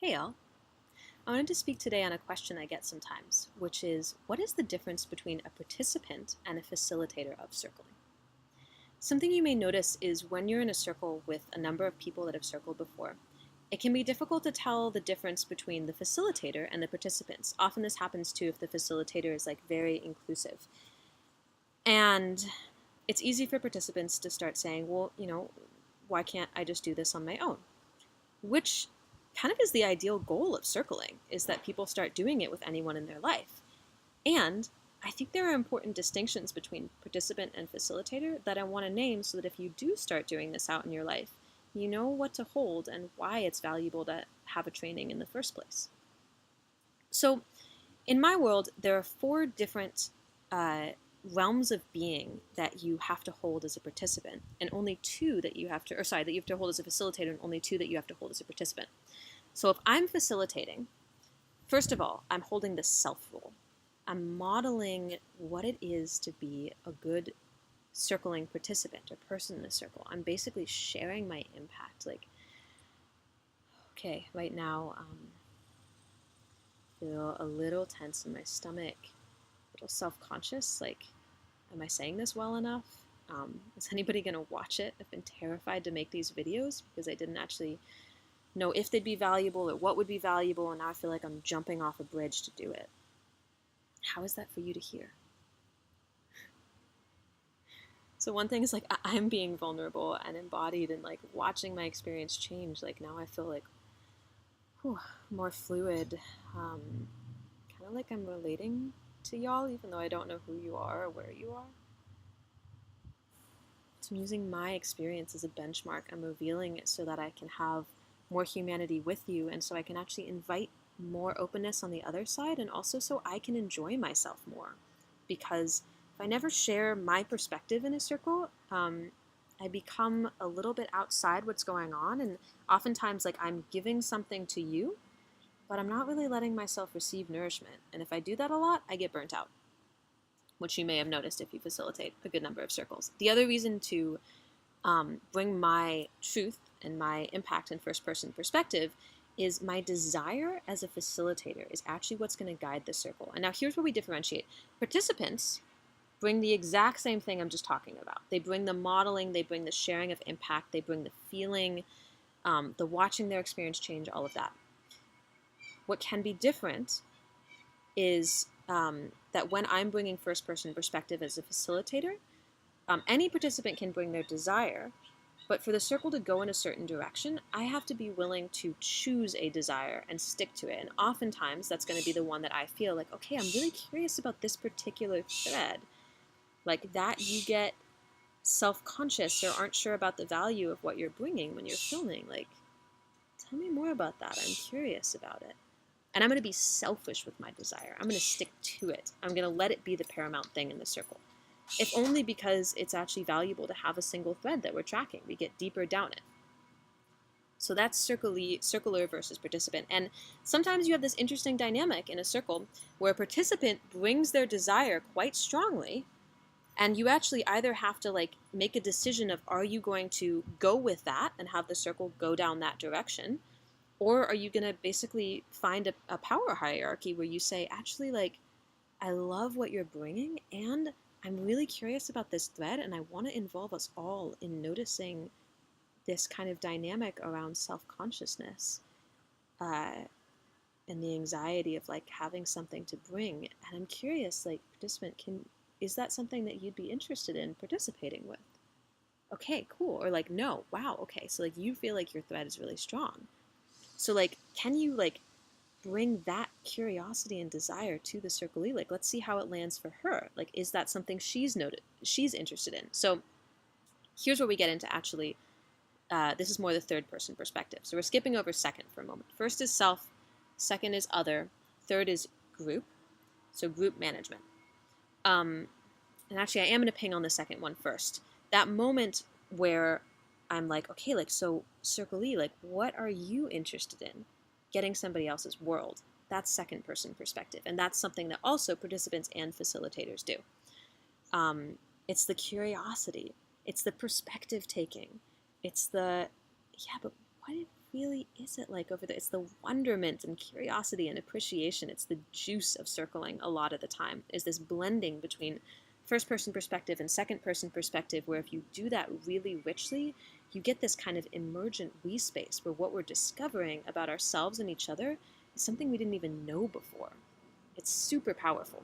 Hey all. I wanted to speak today on a question I get sometimes, which is what is the difference between a participant and a facilitator of circling? Something you may notice is when you're in a circle with a number of people that have circled before, it can be difficult to tell the difference between the facilitator and the participants. Often this happens too if the facilitator is very inclusive. And it's easy for participants to start saying, well, why can't I just do this on my own? Which kind of is the ideal goal of circling, is that people start doing it with anyone in their life. And I think there are important distinctions between participant and facilitator that I want to name so that if you do start doing this out in your life, you know what to hold and why it's valuable to have a training in the first place. So in my world, there are four different realms of being that you have to hold as a participant, and only two that you have to, that you have to hold as a facilitator, and only two that you have to hold as a participant. So if I'm facilitating, first of all, I'm holding the self role. I'm modeling what it is to be a good circling participant or person in a circle. I'm basically sharing my impact. Okay, right now, feel a little tense in my stomach, a little self-conscious, am I saying this well enough? Is anybody going to watch it? I've been terrified to make these videos because I didn't actually know if they'd be valuable or what would be valuable, and now I feel like I'm jumping off a bridge to do it. How is that for you to hear? So one thing is I'm being vulnerable and embodied and watching my experience change. Now I feel more fluid, kind of like I'm relating to y'all, even though I don't know who you are or where you are. So I'm using my experience as a benchmark. I'm revealing it so that I can have more humanity with you, and so I can actually invite more openness on the other side, and also so I can enjoy myself more. Because if I never share my perspective in a circle, I become a little bit outside what's going on, and oftentimes I'm giving something to you, but I'm not really letting myself receive nourishment. And if I do that a lot, I get burnt out, which you may have noticed if you facilitate a good number of circles. The other reason to bring my truth and my impact in first person perspective is my desire as a facilitator is actually what's going to guide the circle. And now here's where we differentiate. Participants bring the exact same thing I'm just talking about. They bring the modeling, they bring the sharing of impact, they bring the feeling, the watching their experience change, all of that. What can be different is that when I'm bringing first person perspective as a facilitator, any participant can bring their desire, but for the circle to go in a certain direction, I have to be willing to choose a desire and stick to it. And oftentimes that's going to be the one that I feel okay, I'm really curious about this particular thread. That you get self-conscious or aren't sure about the value of what you're bringing when you're filming. Tell me more about that. I'm curious about it. And I'm going to be selfish with my desire. I'm going to stick to it. I'm going to let it be the paramount thing in the circle. If only because it's actually valuable to have a single thread that we're tracking. We get deeper down it. So that's circular versus participant. And sometimes you have this interesting dynamic in a circle where a participant brings their desire quite strongly, and you actually either have to make a decision of, are you going to go with that and have the circle go down that direction? Or are you going to basically find a power hierarchy where you say, actually, I love what you're bringing, and I'm really curious about this thread, and I want to involve us all in noticing this kind of dynamic around self-consciousness and the anxiety of having something to bring. And I'm curious, participant, is that something that you'd be interested in participating with? Okay, cool. Or no, wow, okay. So you feel like your thread is really strong. So can you bring that curiosity and desire to the circlee? Let's see how it lands for her. Is that something she's interested in? So here's where we get into actually, this is more the third person perspective. So we're skipping over second for a moment. First is self, second is other, third is group. So group management. And actually I am going to ping on the second one first. That moment where I'm okay, so circlee, what are you interested in? Getting somebody else's world. That's second person perspective. And that's something that also participants and facilitators do. It's the curiosity. It's the perspective taking. It's the, yeah, but what if really is it like over there? It's the wonderment and curiosity and appreciation. It's the juice of circling a lot of the time, is this blending between first person perspective and second person perspective, where if you do that really richly, you get this kind of emergent we space where what we're discovering about ourselves and each other is something we didn't even know before. It's super powerful.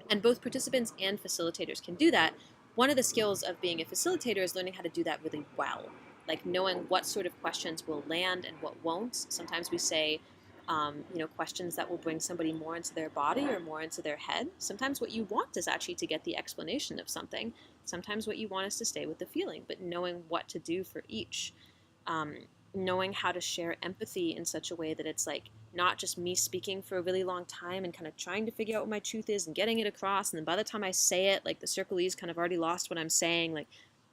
And both participants and facilitators can do that. One of the skills of being a facilitator is learning how to do that really well, like knowing what sort of questions will land and what won't. Sometimes we say, questions that will bring somebody more into their body or more into their head. Sometimes what you want is actually to get the explanation of something. Sometimes what you want is to stay with the feeling, but knowing what to do for each. Knowing how to share empathy in such a way that it's like not just me speaking for a really long time and kind of trying to figure out what my truth is and getting it across, and then by the time I say it, like the circlee's kind of already lost what I'm saying. Like,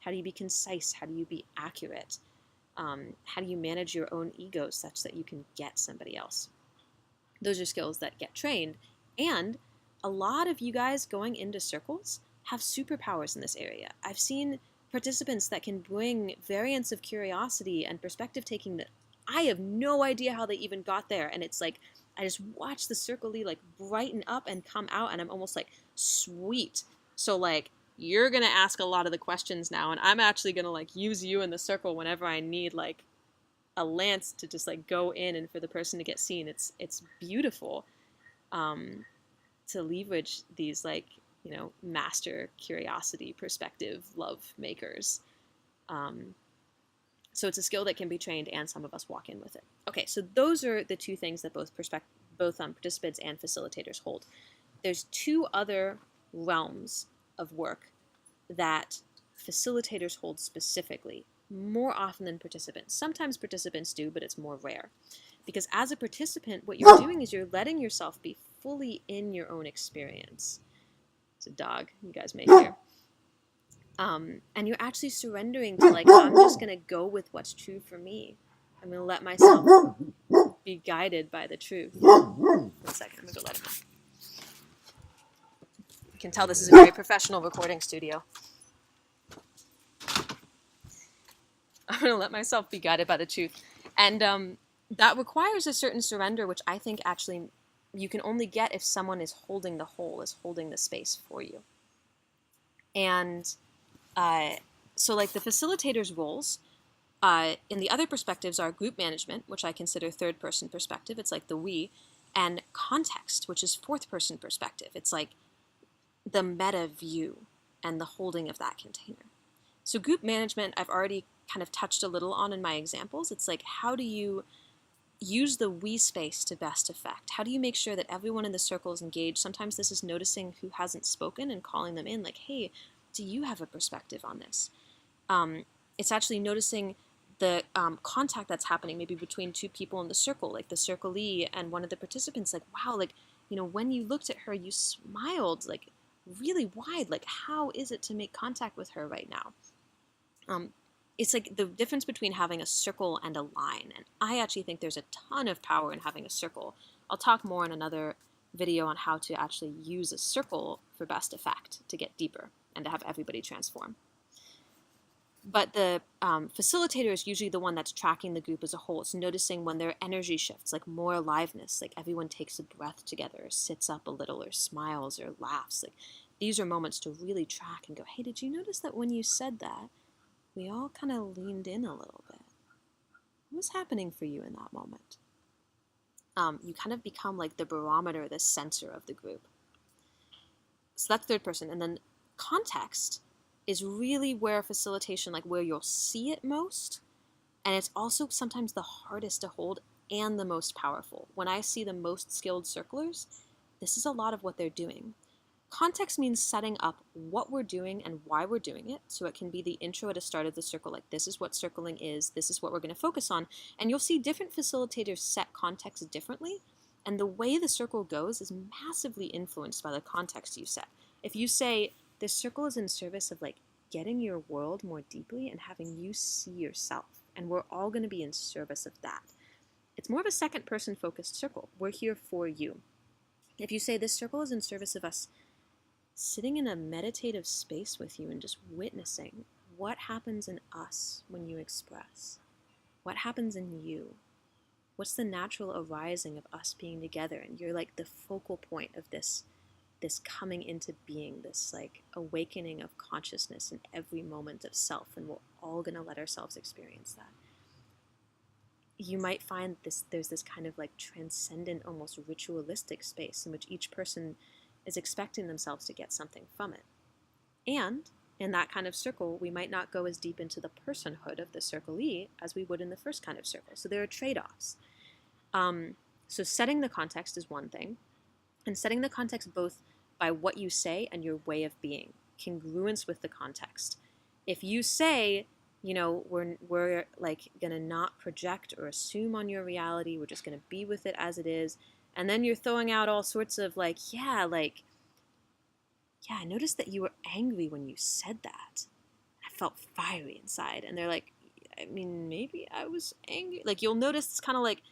how do you be concise? How do you be accurate? How do you manage your own ego such that you can get somebody else? Those are skills that get trained. And a lot of you guys going into circles have superpowers in this area. I've seen participants that can bring variants of curiosity and perspective taking that I have no idea how they even got there. And it's like, I just watch the circlee like brighten up and come out, and I'm almost like, sweet. So like, you're going to ask a lot of the questions now, and I'm actually going to like use you in the circle whenever I need like a lance to just like go in and for the person to get seen. It's beautiful to leverage these like, master curiosity perspective love makers. So it's a skill that can be trained, and some of us walk in with it. Okay, so those are the two things that both participants and facilitators hold. There's two other realms of work that facilitators hold specifically, more often than participants. Sometimes participants do, but it's more rare. Because as a participant, what you're doing is you're letting yourself be fully in your own experience. It's a dog, you guys may hear. And you're actually surrendering to like, I'm just going to go with what's true for me. I'm going to let myself be guided by the truth. 1 second, I'm going to go let him out. You can tell this is a very professional recording studio. I'm going to let myself be guided by the truth. And that requires a certain surrender, which I think actually you can only get if someone is holding the whole, is holding the space for you. And so like the facilitator's roles in the other perspectives are group management, which I consider third person perspective. It's like the we, and context, which is fourth person perspective. It's like the meta view and the holding of that container. So group management, I've already kind of touched a little on in my examples. It's like, how do you use the we space to best effect? How do you make sure that everyone in the circle is engaged? Sometimes this is noticing who hasn't spoken and calling them in, like, hey, do you have a perspective on this? It's actually noticing the contact that's happening maybe between two people in the circle, like the circlee and one of the participants, like, wow, like, when you looked at her, you smiled like really wide. Like, how is it to make contact with her right now? It's like the difference between having a circle and a line. And I actually think there's a ton of power in having a circle. I'll talk more in another video on how to actually use a circle for best effect to get deeper and to have everybody transform. But the facilitator is usually the one that's tracking the group as a whole. It's noticing when there are energy shifts, like more aliveness, like everyone takes a breath together, or sits up a little, or smiles, or laughs. Like these are moments to really track and go, hey, did you notice that when you said that, we all kind of leaned in a little bit? What was happening for you in that moment? You kind of become like the barometer, the sensor of the group. So that's third person. And then context is really where facilitation, like where you'll see it most. And it's also sometimes the hardest to hold and the most powerful. When I see the most skilled circlers, this is a lot of what they're doing. Context means setting up what we're doing and why we're doing it. So it can be the intro at the start of the circle, like this is what circling is, this is what we're going to focus on. And you'll see different facilitators set context differently. And the way the circle goes is massively influenced by the context you set. If you say, this circle is in service of like getting your world more deeply and having you see yourself, and we're all going to be in service of that. It's more of a second person focused circle. We're here for you. If you say this circle is in service of us sitting in a meditative space with you and just witnessing what happens in us when you express, what happens in you? What's the natural arising of us being together? And you're like the focal point of this coming into being, this like awakening of consciousness in every moment of self, and we're all going to let ourselves experience that. You might find there's this kind of like transcendent, almost ritualistic space in which each person is expecting themselves to get something from it. And in that kind of circle, we might not go as deep into the personhood of the circlee as we would in the first kind of circle. So there are trade-offs. So setting the context is one thing, and setting the context both by what you say and your way of being, congruence with the context. If you say, we're like gonna not project or assume on your reality, we're just gonna be with it as it is, and then you're throwing out all sorts of I noticed that you were angry when you said that. I felt fiery inside. And they're like, I mean, maybe I was angry. Like, you'll notice it's kind of like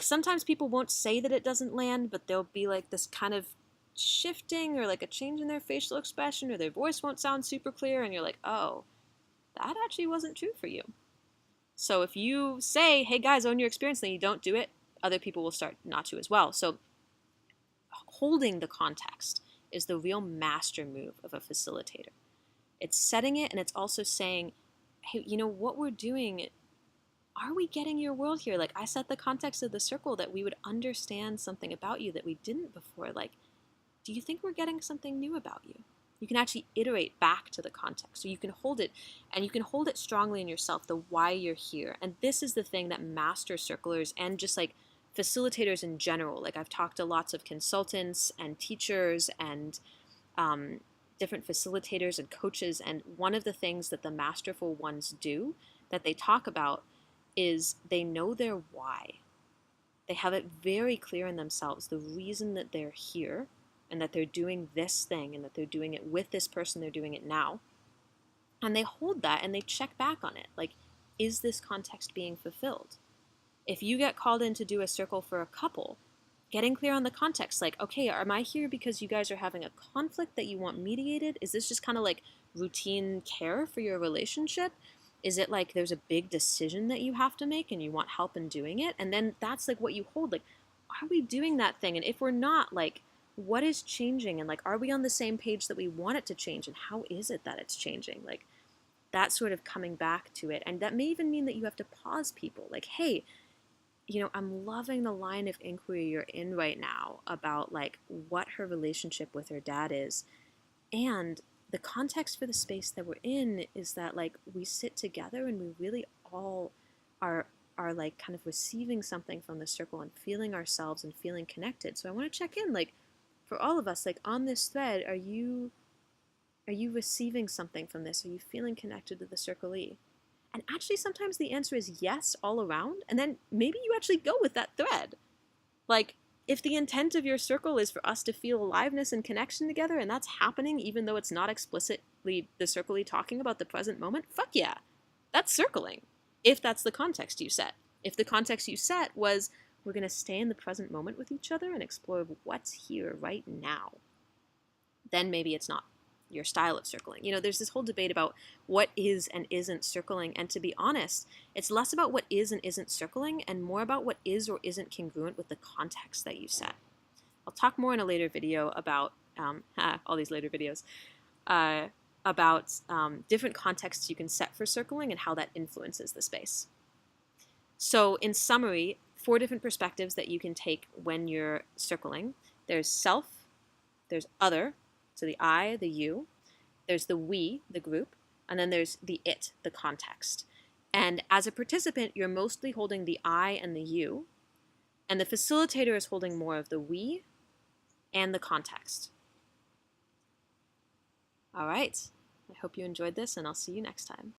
sometimes people won't say that it doesn't land, but there'll be like this kind of shifting or like a change in their facial expression, or their voice won't sound super clear. And you're like, oh, that actually wasn't true for you. So if you say, hey guys, own your experience, then you don't do it, other people will start not to as well. So holding the context is the real master move of a facilitator. It's setting it, and it's also saying, hey, what we're doing, are we getting your world here? Like, I set the context of the circle that we would understand something about you that we didn't before. Like, do you think we're getting something new about you? You can actually iterate back to the context. So you can hold it, and you can hold it strongly in yourself, the why you're here. And this is the thing that master circlers and just like facilitators in general, like I've talked to lots of consultants and teachers and different facilitators and coaches, and one of the things that the masterful ones do that they talk about is they know their why. They have it very clear in themselves, the reason that they're here and that they're doing this thing and that they're doing it with this person, they're doing it now. And they hold that and they check back on it. Like, is this context being fulfilled? If you get called in to do a circle for a couple, getting clear on the context, like, okay, am I here because you guys are having a conflict that you want mediated? Is this just kind of like routine care for your relationship? Is it like there's a big decision that you have to make and you want help in doing it? And then that's like what you hold, like, are we doing that thing? And if we're not, like, what is changing? And like, are we on the same page that we want it to change? And how is it that it's changing? Like, that sort of coming back to it. And that may even mean that you have to pause people. Like, hey, I'm loving the line of inquiry you're in right now about like what her relationship with her dad is. And the context for the space that we're in is that like we sit together and we really all are like kind of receiving something from the circle and feeling ourselves and feeling connected. So I want to check in, like, for all of us, like on this thread, are you receiving something from this? Are you feeling connected to the circlee? And actually, sometimes the answer is yes all around, and then maybe you actually go with that thread. Like, if the intent of your circle is for us to feel aliveness and connection together, and that's happening even though it's not explicitly the circlee talking about the present moment, fuck yeah, that's circling, if that's the context you set. If the context you set was, we're going to stay in the present moment with each other and explore what's here right now, then maybe it's not your style of circling. There's this whole debate about what is and isn't circling, and to be honest, it's less about what is and isn't circling and more about what is or isn't congruent with the context that you set. I'll talk more in a later video about all these later videos about different contexts you can set for circling and how that influences the space. So in summary, 4 different perspectives that you can take when you're circling. There's self, there's other, so the I, the you, there's the we, the group, and then there's the it, the context. And as a participant, you're mostly holding the I and the you, and the facilitator is holding more of the we and the context. All right, I hope you enjoyed this, and I'll see you next time.